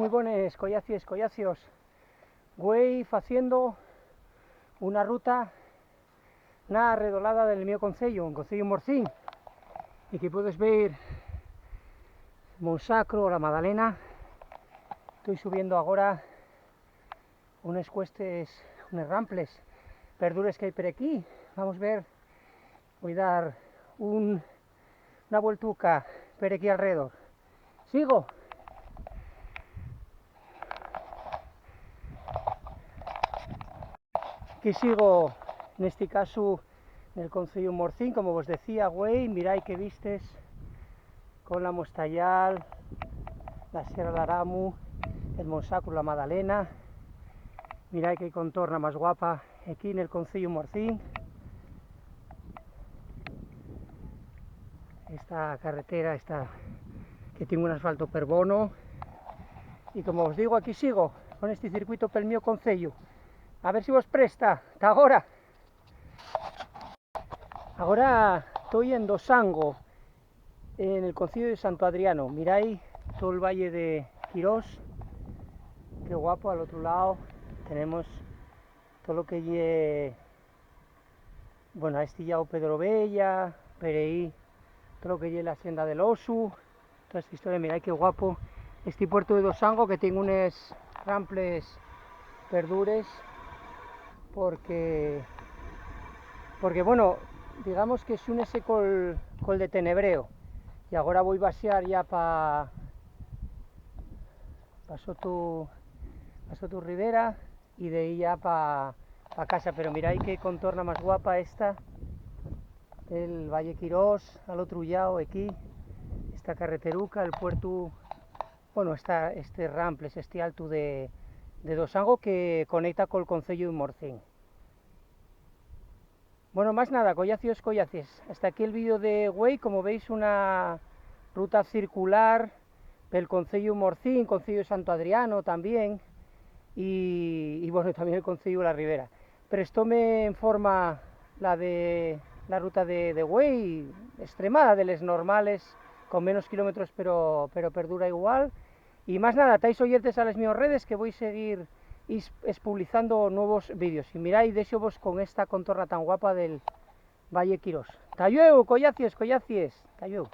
muy buenas, collacios. Voy haciendo una ruta na redolada del mío concello, un concello Morcín, y que puedes ver Monsacro, la Madalena. Estoy subiendo ahora unas cuestes, unos ramples, verdures que hay por aquí. Vamos a ver, voy a dar una vueltuca por aquí alrededor. Sigo. Aquí sigo, en este caso, en el concello Morcín, como os decía, güey, miráis que vistes con la Mostallal, la Sierra de Aramu, el Monsacro, la Madalena. Miráis que contorna más guapa aquí en el concello Morcín. Esta carretera está que tiene un asfalto per bono. Y como os digo, aquí sigo con este circuito pel mío concello. A ver si vos presta. Hasta ahora. Ahora estoy en Dosango, en el concello de Santo Adriano. Miráis todo el valle de Quirós. Qué guapo. Al otro lado tenemos todo lo que lleve, bueno, ha estillado Pedro Bella, Pereí, todo lo que lleve la Hacienda del Osu, toda esta historia. Miráis qué guapo este puerto de Dosango, que tiene unos ramples verdures, porque bueno, digamos que xúnese col de Tenebreo. Y ahora voy a vaciar ya para Soto Ribera, y de ahí ya para casa. Pero miráis qué contorna más guapa esta, el Valle Quirós, al otro lado aquí, esta carreteruca, el puerto, bueno, este ramples, este alto de Dosango, que conecta con el concello de Morcín. Bueno, más nada, collacios. Hasta aquí el vídeo de güey. Como veis, una ruta circular del concello Morcín, concello de Santo Adriano también, y bueno, también el concello de la Ribera. Pero esto me informa la ruta de güey, extremada, de las normales, con menos kilómetros, pero perdura igual. Y más nada, estáis oyentes a las mías redes, que voy a seguir publicando nuevos vídeos. Y miráis, de hecho, vos con esta contorna tan guapa del Valle Quirós. Tayueu, collacies. Tayueu.